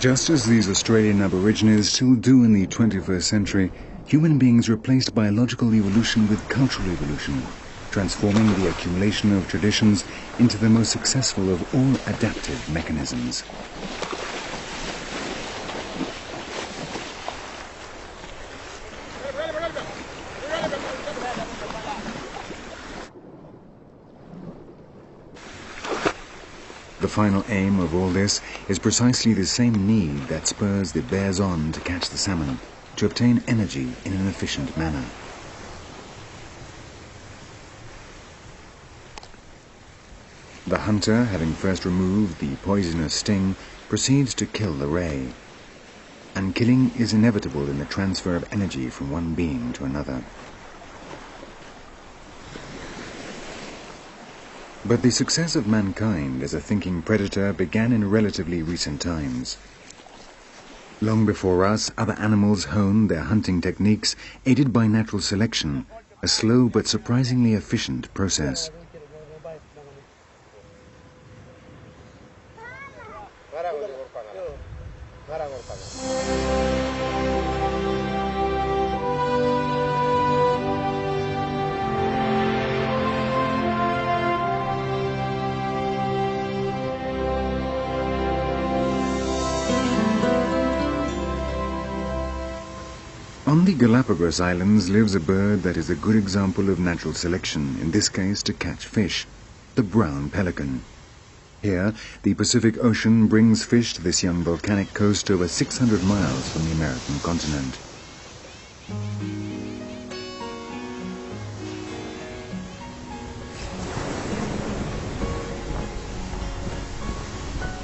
Just as these Australian Aborigines still do in the 21st century, human beings replaced biological evolution with cultural evolution, transforming the accumulation of traditions into the most successful of all adaptive mechanisms. The final aim of all this is precisely the same need that spurs the bears on to catch the salmon, to obtain energy in an efficient manner. The hunter, having first removed the poisonous sting, proceeds to kill the ray. And killing is inevitable in the transfer of energy from one being to another. But the success of mankind as a thinking predator began in relatively recent times. Long before us, other animals honed their hunting techniques, aided by natural selection, a slow but surprisingly efficient process. On the Galapagos Islands lives a bird that is a good example of natural selection, in this case to catch fish, the brown pelican. Here, the Pacific Ocean brings fish to this young volcanic coast over 600 miles from the American continent.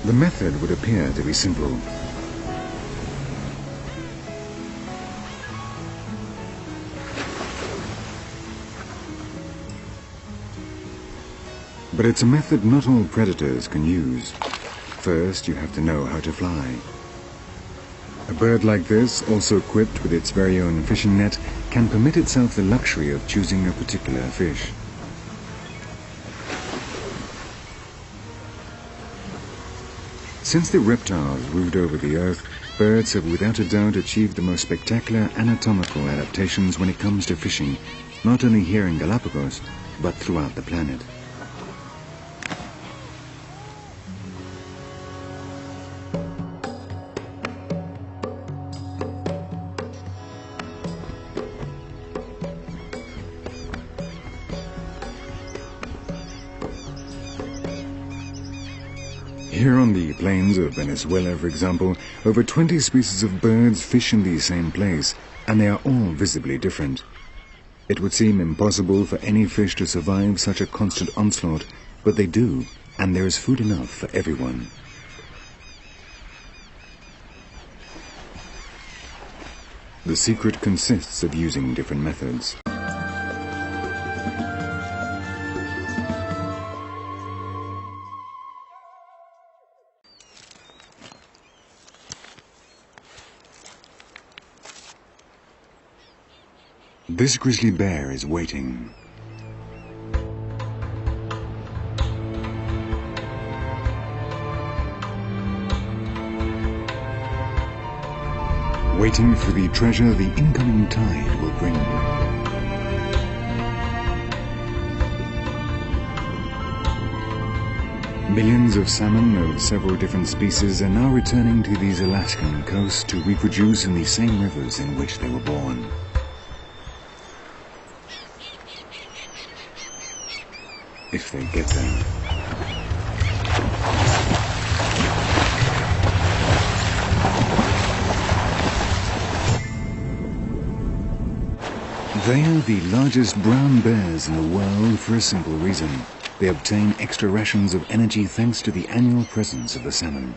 The method would appear to be simple. But it's a method not all predators can use. First, you have to know how to fly. A bird like this, also equipped with its very own fishing net, can permit itself the luxury of choosing a particular fish. Since the reptiles ruled over the earth, birds have without a doubt achieved the most spectacular anatomical adaptations when it comes to fishing, not only here in Galapagos, but throughout the planet. Here on the plains of Venezuela, for example, over 20 species of birds fish in the same place, and they are all visibly different. It would seem impossible for any fish to survive such a constant onslaught, but they do, and there is food enough for everyone. The secret consists of using different methods. This grizzly bear is waiting. Waiting for the treasure the incoming tide will bring. Millions of salmon of several different species are now returning to these Alaskan coasts to reproduce in the same rivers in which they were born. If they get there. They are the largest brown bears in the world for a simple reason. They obtain extra rations of energy thanks to the annual presence of the salmon.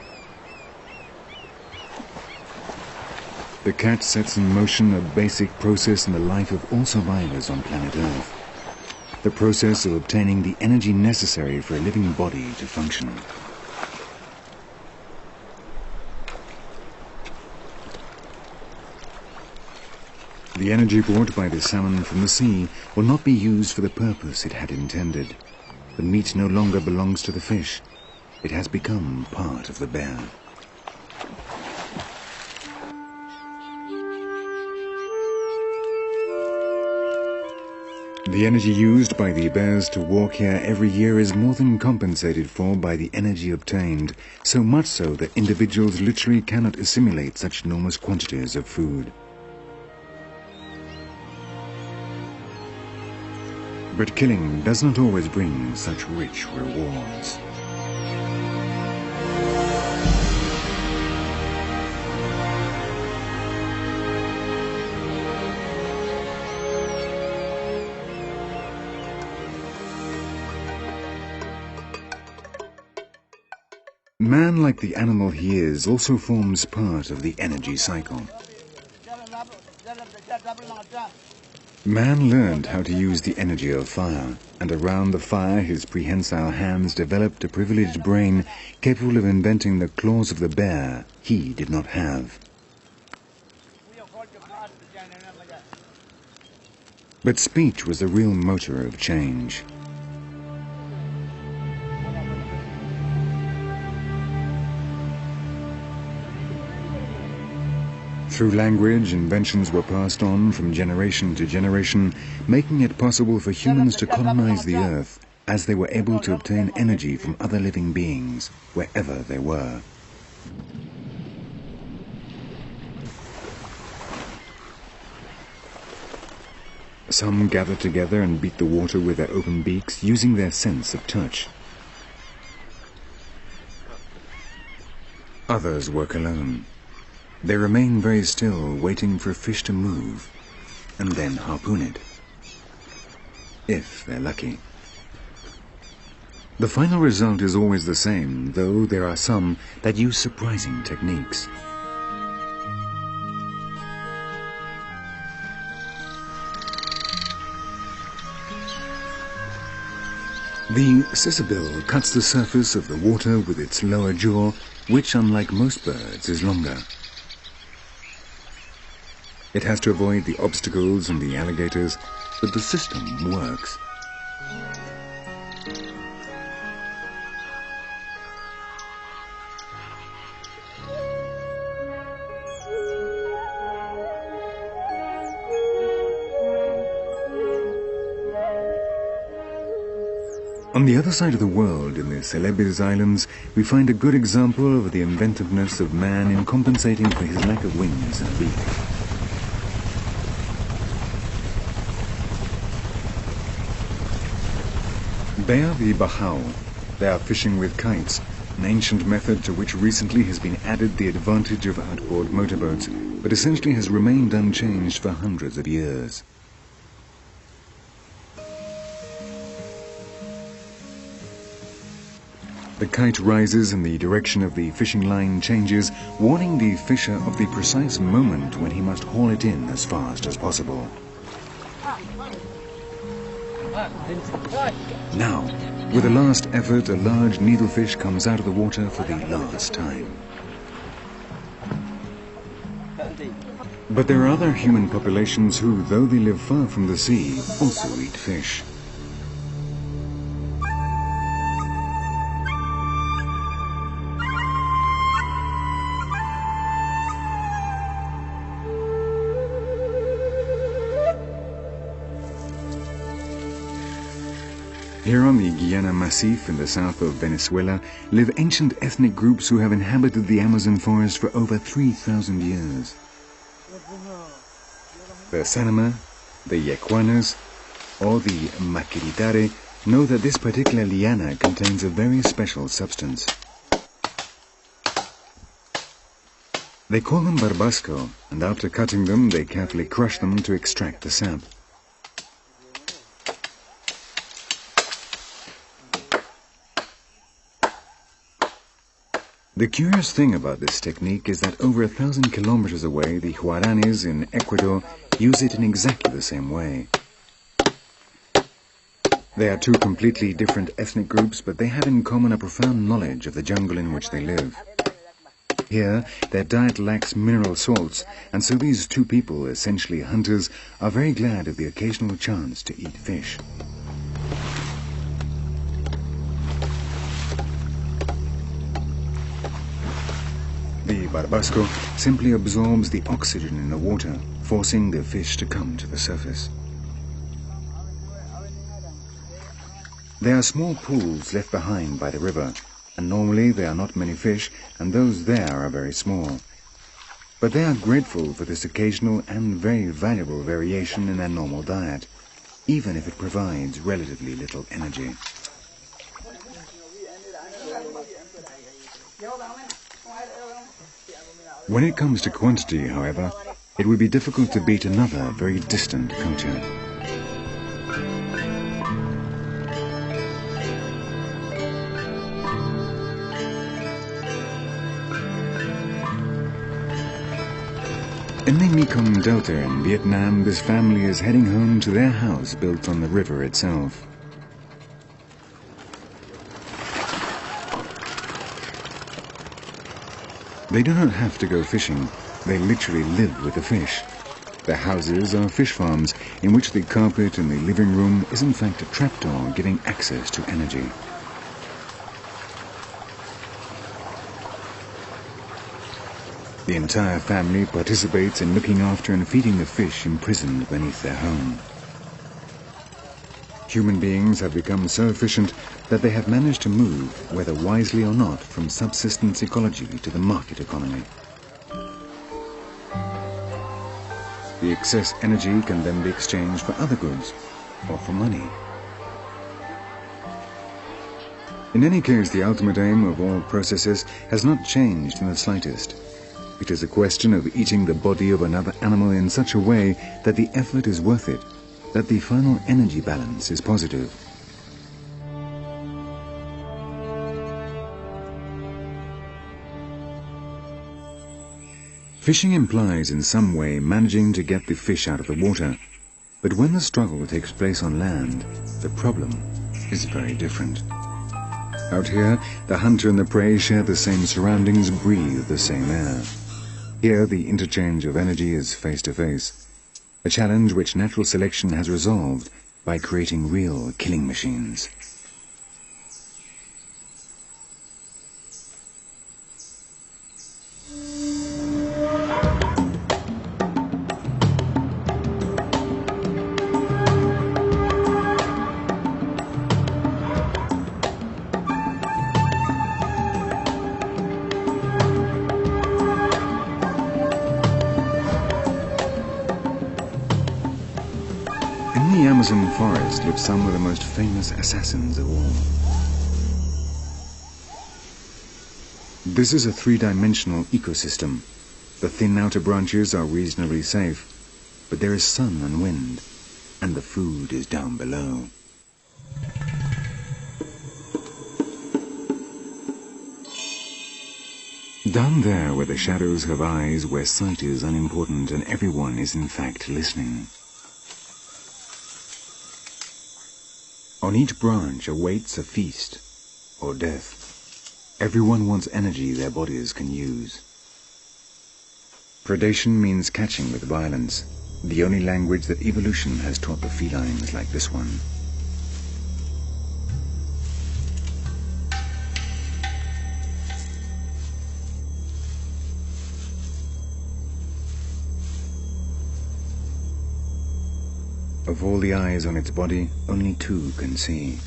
The catch sets in motion a basic process in the life of all survivors on planet Earth. The process of obtaining the energy necessary for a living body to function. The energy brought by the salmon from the sea will not be used for the purpose it had intended. The meat no longer belongs to the fish. It has become part of the bear. The energy used by the bears to walk here every year is more than compensated for by the energy obtained, so much so that individuals literally cannot assimilate such enormous quantities of food. But killing does not always bring such rich rewards. Man, like the animal he is, also forms part of the energy cycle. Man learned how to use the energy of fire, and around the fire his prehensile hands developed a privileged brain capable of inventing the claws of the bear he did not have. But speech was the real motor of change. Through language, inventions were passed on from generation to generation, making it possible for humans to colonize the earth as they were able to obtain energy from other living beings, wherever they were. Some gathered together and beat the water with their open beaks, using their sense of touch. Others work alone. They remain very still, waiting for a fish to move, and then harpoon it, if they're lucky. The final result is always the same, though there are some that use surprising techniques. The cicabill cuts the surface of the water with its lower jaw, which, unlike most birds, is longer. It has to avoid the obstacles and the alligators, but the system works. On the other side of the world, in the Celebes Islands, we find a good example of the inventiveness of man in compensating for his lack of wings and beak. They are the bahau. They are fishing with kites, an ancient method to which recently has been added the advantage of outboard motorboats, but essentially has remained unchanged for hundreds of years. The kite rises and the direction of the fishing line changes, warning the fisher of the precise moment when he must haul it in as fast as possible. Now, with a last effort, a large needlefish comes out of the water for the last time. But there are other human populations who, though they live far from the sea, also eat fish. Here on the Guiana Massif in the south of Venezuela live ancient ethnic groups who have inhabited the Amazon forest for over 3,000 years. The Sanama, the Yacuanas, or the Maquiritare know that this particular liana contains a very special substance. They call them barbasco, and after cutting them, they carefully crush them to extract the sap. The curious thing about this technique is that over 1,000 kilometers away, the Huaranis in Ecuador use it in exactly the same way. They are two completely different ethnic groups, but they have in common a profound knowledge of the jungle in which they live. Here, their diet lacks mineral salts, and so these two people, essentially hunters, are very glad of the occasional chance to eat fish. The barbasco simply absorbs the oxygen in the water, forcing the fish to come to the surface. There are small pools left behind by the river, and normally there are not many fish, and those there are very small. But they are grateful for this occasional and very valuable variation in their normal diet, even if it provides relatively little energy. When it comes to quantity, however, it would be difficult to beat another very distant culture. In the Mekong Delta in Vietnam, this family is heading home to their house built on the river itself. They do not have to go fishing. They literally live with the fish. Their houses are fish farms in which the carpet in the living room is in fact a trapdoor giving access to energy. The entire family participates in looking after and feeding the fish imprisoned beneath their home. Human beings have become so efficient that they have managed to move, whether wisely or not, from subsistence ecology to the market economy. The excess energy can then be exchanged for other goods, or for money. In any case, the ultimate aim of all processes has not changed in the slightest. It is a question of eating the body of another animal in such a way that the effort is worth it, that the final energy balance is positive. Fishing implies in some way managing to get the fish out of the water, but when the struggle takes place on land, the problem is very different. Out here, the hunter and the prey share the same surroundings, breathe the same air. Here, the interchange of energy is face-to-face, a challenge which natural selection has resolved by creating real killing machines. In the Amazon forest live some of the most famous assassins of all. This is a three-dimensional ecosystem. The thin outer branches are reasonably safe, but there is sun and wind, and the food is down below. Down there where the shadows have eyes, where sight is unimportant and everyone is in fact listening. On each branch awaits a feast or death. Everyone wants energy their bodies can use. Predation means catching with violence, the only language that evolution has taught the felines like this one. Of all the eyes on its body, only two can see.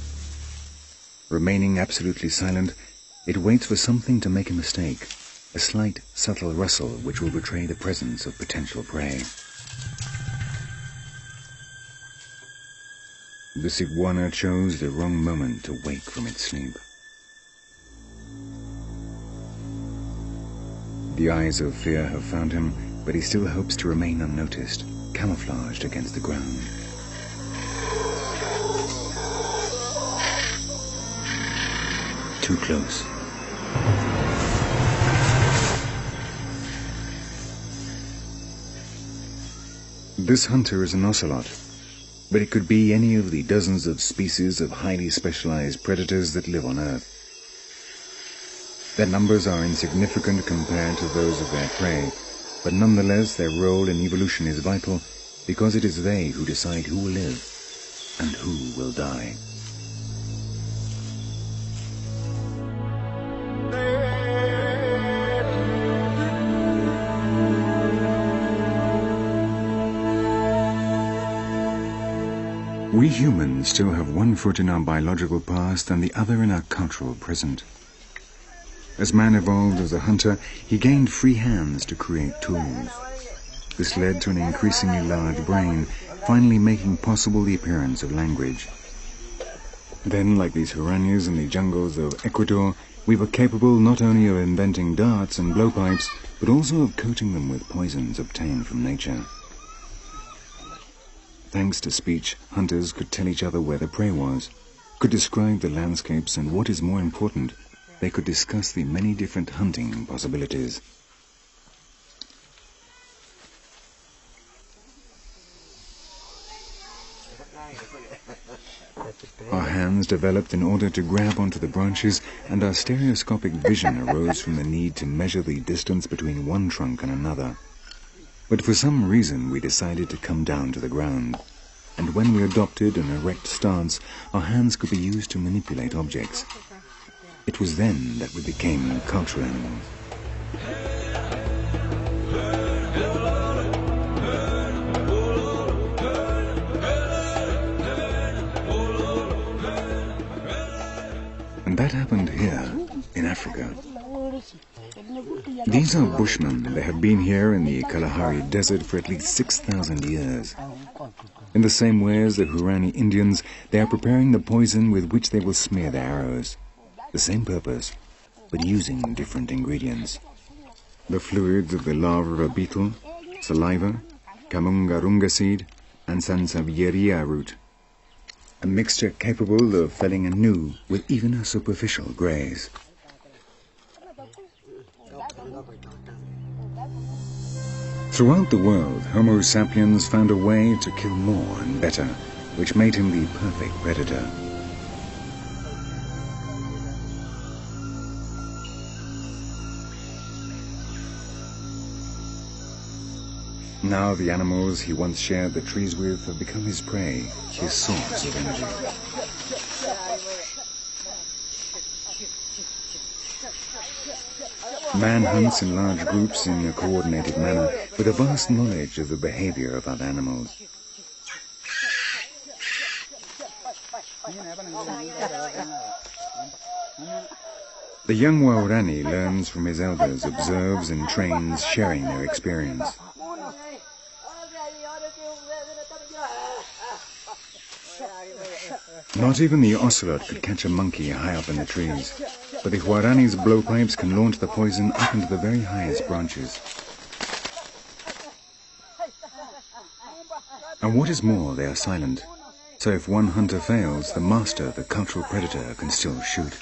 Remaining absolutely silent, it waits for something to make a mistake, a slight, subtle rustle which will betray the presence of potential prey. This iguana chose the wrong moment to wake from its sleep. The eyes of fear have found him, but he still hopes to remain unnoticed, camouflaged against the ground. Too close. This hunter is an ocelot, but it could be any of the dozens of species of highly specialized predators that live on Earth. Their numbers are insignificant compared to those of their prey, but nonetheless their role in evolution is vital because it is they who decide who will live and who will die. We humans still have one foot in our biological past and the other in our cultural present. As man evolved as a hunter, he gained free hands to create tools. This led to an increasingly large brain, finally making possible the appearance of language. Then, like these Huaranis in the jungles of Ecuador, we were capable not only of inventing darts and blowpipes, but also of coating them with poisons obtained from nature. Thanks to speech, hunters could tell each other where the prey was, could describe the landscapes, and what is more important, they could discuss the many different hunting possibilities. Our hands developed in order to grab onto the branches, and our stereoscopic vision arose from the need to measure the distance between one trunk and another. But for some reason we decided to come down to the ground, and when we adopted an erect stance, our hands could be used to manipulate objects. It was then that we became cultural animals. And that happened here, in Africa. These are Bushmen. They have been here in the Kalahari Desert for at least 6,000 years. In the same way as the Huarani Indians, they are preparing the poison with which they will smear their arrows. The same purpose, but using different ingredients. The fluids of the larva of a beetle, saliva, kamungarunga seed, and sansevieria root. A mixture capable of felling a gnu with even a superficial graze. Throughout the world, Homo sapiens found a way to kill more and better, which made him the perfect predator. Now the animals he once shared the trees with have become his prey, his source of energy. Man hunts in large groups in a coordinated manner with a vast knowledge of the behavior of other animals. The young Waorani learns from his elders, observes and trains, sharing their experience. Not even the ocelot could catch a monkey high up in the trees, but the Huarani's blowpipes can launch the poison up into the very highest branches. And what is more, they are silent, so if one hunter fails, the master, the cultural predator, can still shoot.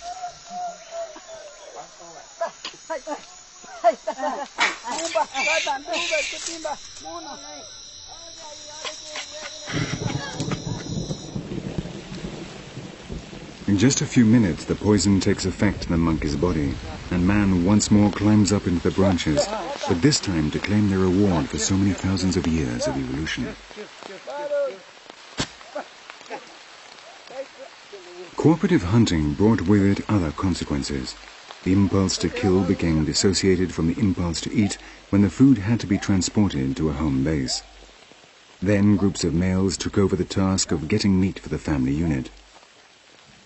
In just a few minutes, the poison takes effect in the monkey's body, and man once more climbs up into the branches, but this time to claim the reward for so many thousands of years of evolution. Cooperative hunting brought with it other consequences. The impulse to kill became dissociated from the impulse to eat when the food had to be transported to a home base. Then groups of males took over the task of getting meat for the family unit.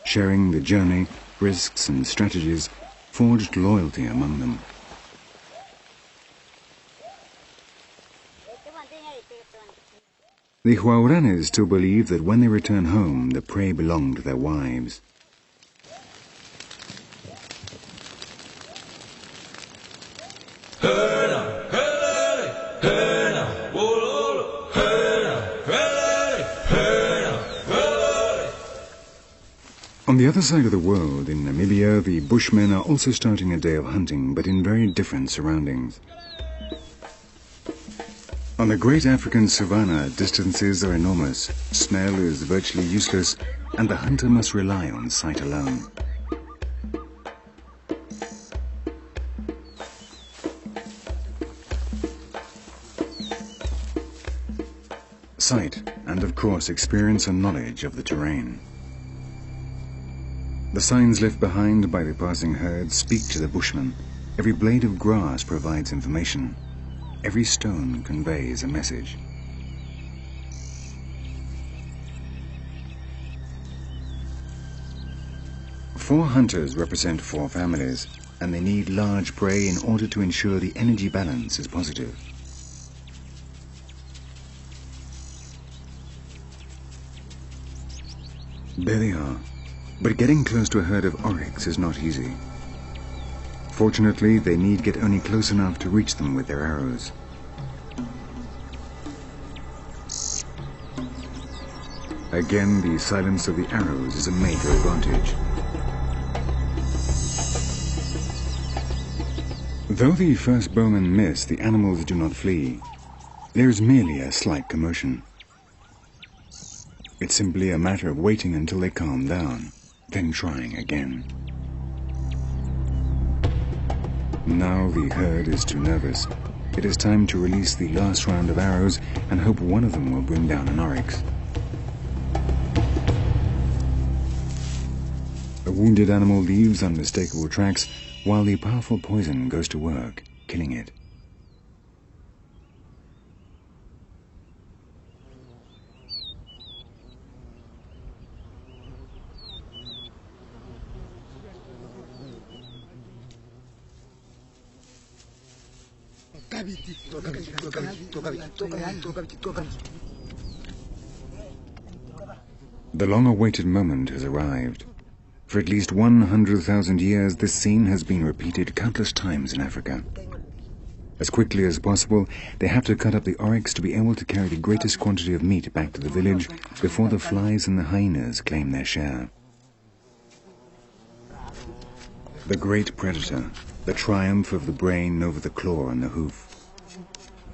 Sharing the journey, risks and strategies forged loyalty among them. The Huaranis still believe that when they return home, the prey belonged to their wives. On the other side of the world, in Namibia, the Bushmen are also starting a day of hunting, but in very different surroundings. On the great African savanna, distances are enormous, smell is virtually useless, and the hunter must rely on sight alone. Sight, and of course experience and knowledge of the terrain. The signs left behind by the passing herd speak to the Bushmen. Every blade of grass provides information. Every stone conveys a message. 4 hunters represent 4 families, and they need large prey in order to ensure the energy balance is positive. There they are, but getting close to a herd of oryx is not easy. Fortunately, they need get only close enough to reach them with their arrows. Again, the silence of the arrows is a major advantage. Though the first bowmen miss, the animals do not flee. There is merely a slight commotion. It's simply a matter of waiting until they calm down, then trying again. Now the herd is too nervous. It is time to release the last round of arrows and hope one of them will bring down an oryx. A wounded animal leaves unmistakable tracks, while the powerful poison goes to work, killing it. The long-awaited moment has arrived. For at least 100,000 years, this scene has been repeated countless times in Africa. As quickly as possible, they have to cut up the oryx to be able to carry the greatest quantity of meat back to the village before the flies and the hyenas claim their share. The great predator, the triumph of the brain over the claw and the hoof.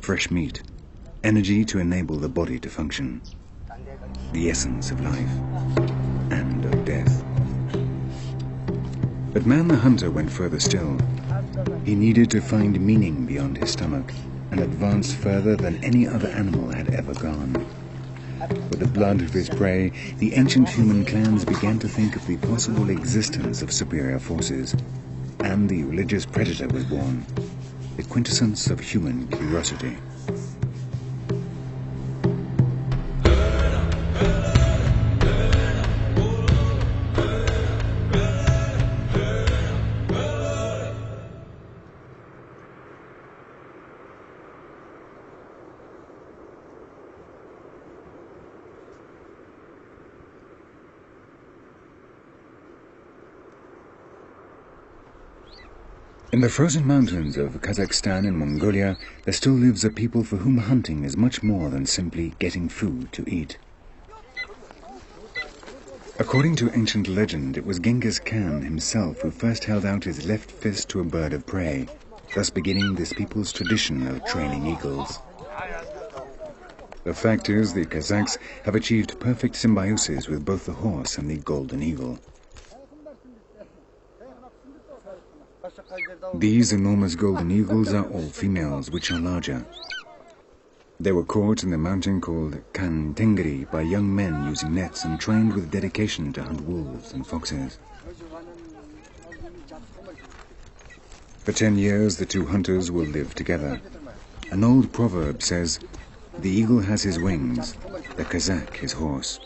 Fresh meat, energy to enable the body to function. The essence of life and of death. But Man the Hunter went further still. He needed to find meaning beyond his stomach and advanced further than any other animal had ever gone. With the blood of his prey, the ancient human clans began to think of the possible existence of superior forces, and the religious predator was born, the quintessence of human curiosity. In the frozen mountains of Kazakhstan and Mongolia, there still lives a people for whom hunting is much more than simply getting food to eat. According to ancient legend, it was Genghis Khan himself who first held out his left fist to a bird of prey, thus beginning this people's tradition of training eagles. The fact is, the Kazakhs have achieved perfect symbiosis with both the horse and the golden eagle. These enormous golden eagles are all females, which are larger. They were caught in the mountain called Khan Tengri by young men using nets and trained with dedication to hunt wolves and foxes. For 10 years, the two hunters will live together. An old proverb says, "The eagle has his wings, the Kazakh his horse."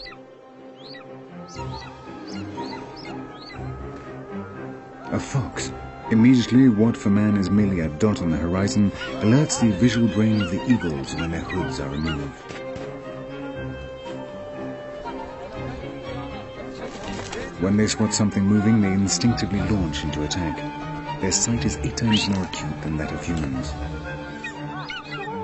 A fox, immediately what for man is merely a dot on the horizon, alerts the visual brain of the eagles when their hoods are removed. When they spot something moving, they instinctively launch into attack. Their sight is 8 times more acute than that of humans.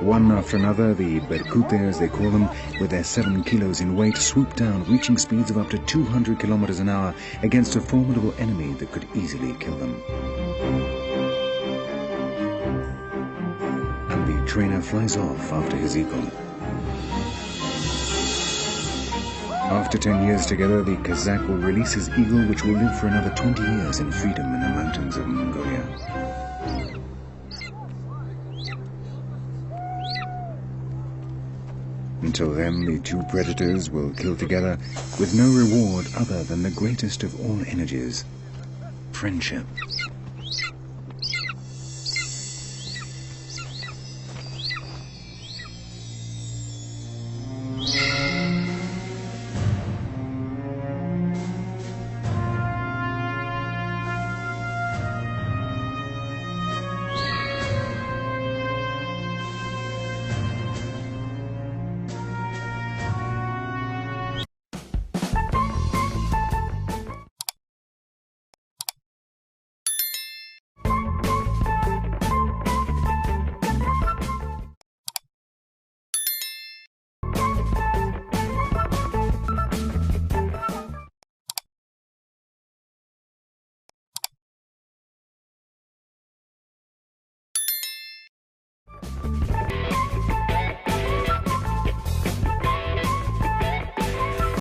One after another, the Berkute, as they call them, with their 7 kilos in weight, swoop down, reaching speeds of up to 200 kilometers an hour against a formidable enemy that could easily kill them. And the trainer flies off after his eagle. After 10 years together, the Kazakh will release his eagle, which will live for another 20 years in freedom in the mountains of Mongolia. Until then, the two predators will kill together with no reward other than the greatest of all energies, friendship.